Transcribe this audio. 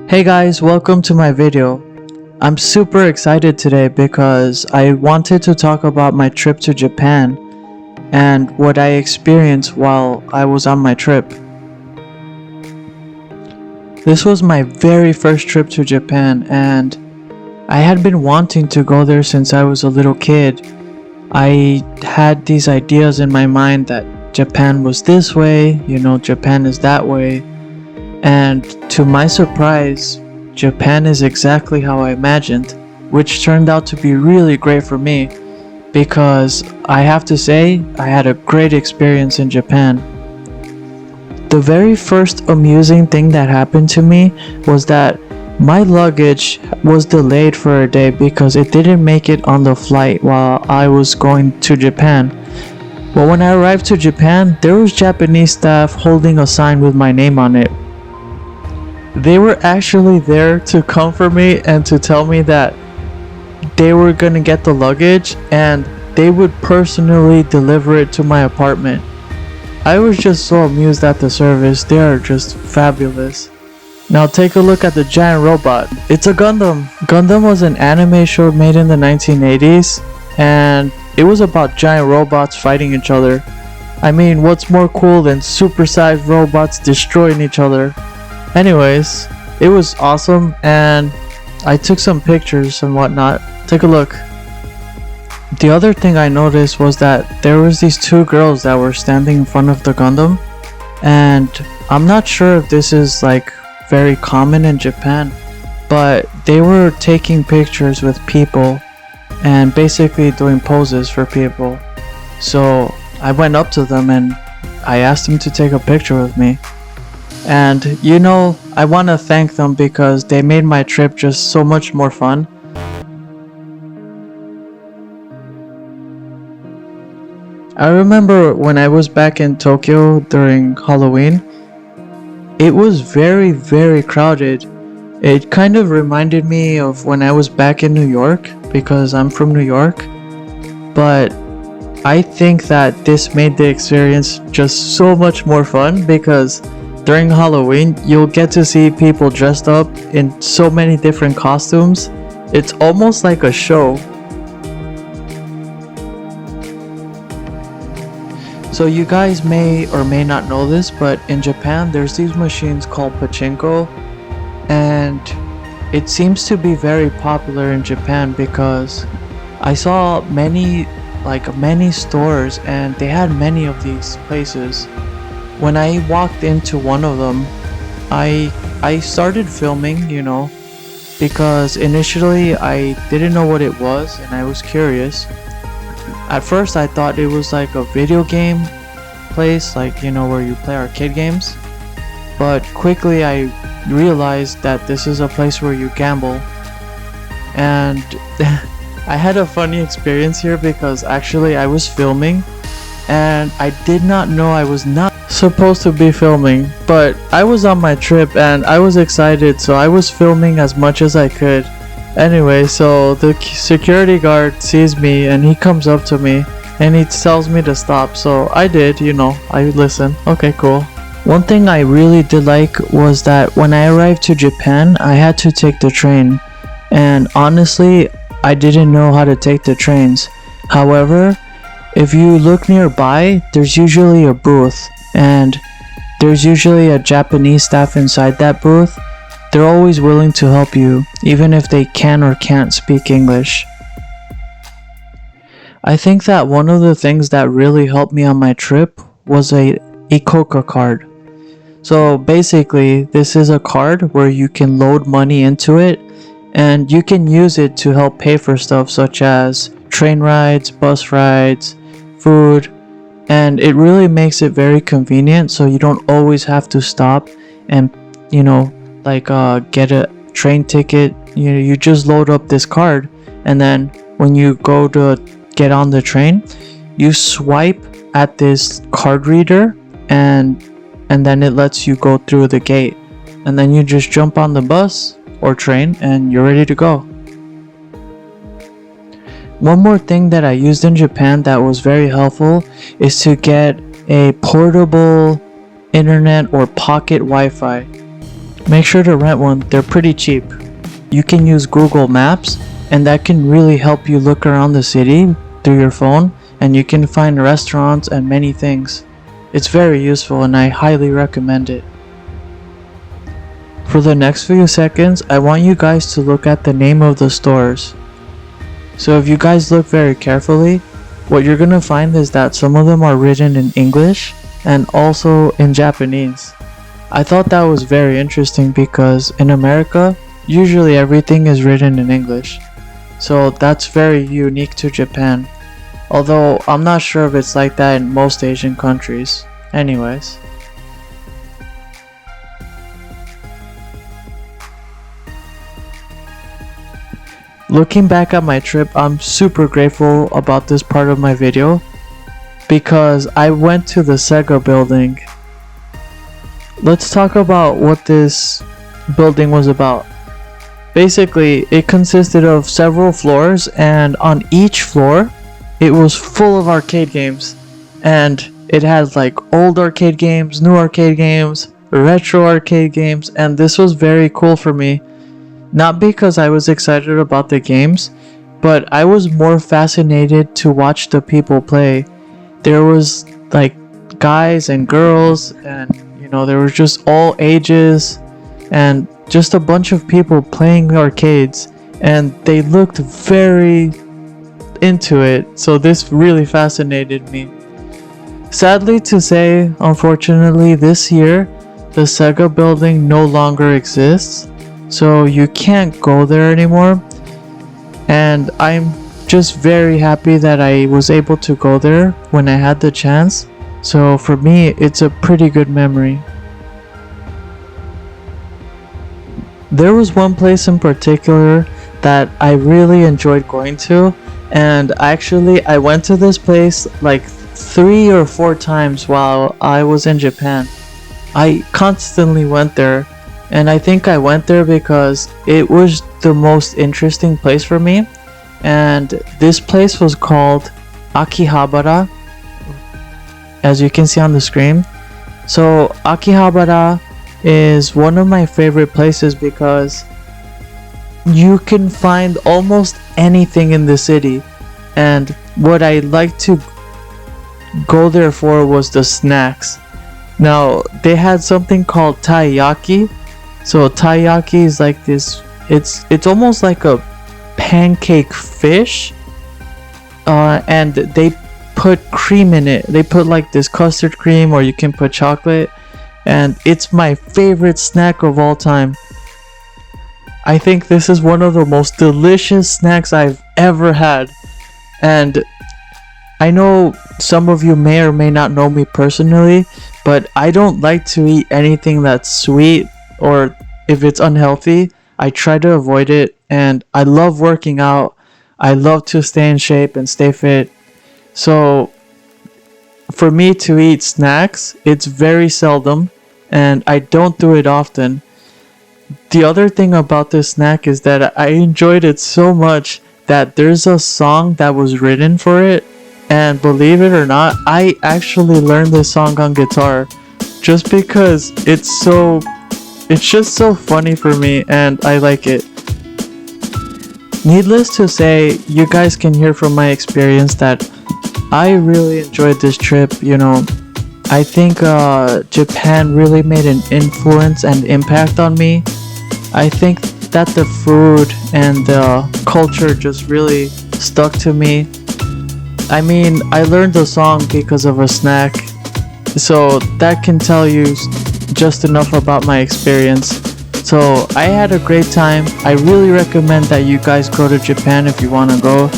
Hey guys, welcome to my video. I'm super excited today because I wanted to talk about my trip to Japan and what I experienced while I was on my trip. This was my very first trip to Japan and I had been wanting to go there since I was a little kid. I had these ideas in my mind that Japan was this way, Japan is that way. And to my surprise, Japan is exactly how I imagined, which turned out to be really great for me because I have to say I had a great experience in Japan. The very first amusing thing that happened to me was that my luggage was delayed for a day because it didn't make it on the flight while I was going to Japan. But when I arrived to Japan, there was Japanese staff holding a sign with my name on it. They were actually there to comfort me and to tell me that they were gonna get the luggage and they would personally deliver it to my apartment. I was just so amused at the service. They are just fabulous. Now take a look at the giant robot. It's a Gundam. Gundam was an anime show made in the 1980s and it was about giant robots fighting each other. I mean, what's more cool than supersized robots destroying each other? Anyways, it was awesome and I took some pictures and whatnot. Take a look. The other thing I noticed was that there was these two girls that were standing in front of the Gundam, and I'm not sure if this is like very common in Japan, but they were taking pictures with people and basically doing poses for people. So I went up to them and I asked them to take a picture with me. And I want to thank them because they made my trip just so much more fun. I remember when I was back in Tokyo during Halloween, it was very, very crowded. It kind of reminded me of when I was back in New York because I'm from New York. But I think that this made the experience just so much more fun because during Halloween, you'll get to see people dressed up in so many different costumes. It's almost like a show. So you guys may or may not know this, but in Japan, there's these machines called pachinko. And it seems to be very popular in Japan because I saw many stores and they had many of these places. When I walked into one of them, I started filming, because initially I didn't know what it was and I was curious. At first I thought it was like a video game place, where you play arcade games. But quickly I realized that this is a place where you gamble. And I had a funny experience here because actually I was filming and I did not know I was not supposed to be filming, but I was on my trip and I was excited, so I was filming as much as I could. Anyway, so the security guard sees me and he comes up to me and he tells me to stop, so I did, I listened. Okay, cool. One thing I really did like was that when I arrived to Japan, I had to take the train, and honestly, I didn't know how to take the trains. However, if you look nearby, there's usually a booth, and there's usually a Japanese staff inside that booth. They're always willing to help you, even if they can or can't speak English. I think that one of the things that really helped me on my trip was a Ikoka Card. So basically, this is a card where you can load money into it, and you can use it to help pay for stuff such as train rides, bus rides, food, and it really makes it very convenient so you don't always have to stop and get a train ticket. You just load up this card, and then when you go to get on the train, you swipe at this card reader and then it lets you go through the gate, and then you just jump on the bus or train and you're ready to go. One more thing that I used in Japan that was very helpful is to get a portable internet or pocket Wi-Fi. make sure to rent one. They're pretty cheap. You can use Google Maps, and that can really help you look around the city through your phone, and you can find restaurants and many things. It's very useful and I highly recommend it. For the next few seconds, I want you guys to look at the name of the stores. So if you guys look very carefully, what you're gonna find is that some of them are written in English and also in Japanese. I thought that was very interesting because in America, usually everything is written in English. So that's very unique to Japan. Although I'm not sure if it's like that in most Asian countries. Anyways. Looking back at my trip, I'm super grateful about this part of my video because I went to the Sega Building. Let's talk about what this building was about. Basically, it consisted of several floors, and on each floor, it was full of arcade games. And it had like old arcade games, new arcade games, retro arcade games, and this was very cool for me. Not because I was excited about the games, but I was more fascinated to watch the people play. There was like guys and girls, and there was just all ages and just a bunch of people playing arcades, and they looked very into it, so this really fascinated me. Sadly to say, unfortunately this year, the Sega Building no longer exists. So you can't go there anymore, and I'm just very happy that I was able to go there when I had the chance. So for me, it's a pretty good memory. There was one place in particular that I really enjoyed going to, and actually I went to this place like 3 or 4 times while I was in Japan. I constantly went there. And I think I went there because it was the most interesting place for me. And this place was called Akihabara, as you can see on the screen. So Akihabara is one of my favorite places because you can find almost anything in the city. And what I like to go there for was the snacks. Now, they had something called Taiyaki. So taiyaki is like this, it's almost like a pancake fish, and they put cream in it. They put like this custard cream, or you can put chocolate, and it's my favorite snack of all time. I think this is one of the most delicious snacks I've ever had. And I know some of you may or may not know me personally, but I don't like to eat anything that's sweet, or if it's unhealthy, I try to avoid it. And I love working out. I love to stay in shape and stay fit. So for me to eat snacks, it's very seldom, and I don't do it often. The other thing about this snack is that I enjoyed it so much that there's a song that was written for it, and believe it or not, I actually learned this song on guitar just because it's just so funny for me, and I like it. Needless to say, you guys can hear from my experience that I really enjoyed this trip. I think Japan really made an influence and impact on me. I think that the food and the culture just really stuck to me. I mean, I learned the song because of a snack, so that can tell you just enough about my experience. So I had a great time. I really recommend that you guys go to Japan if you want to go.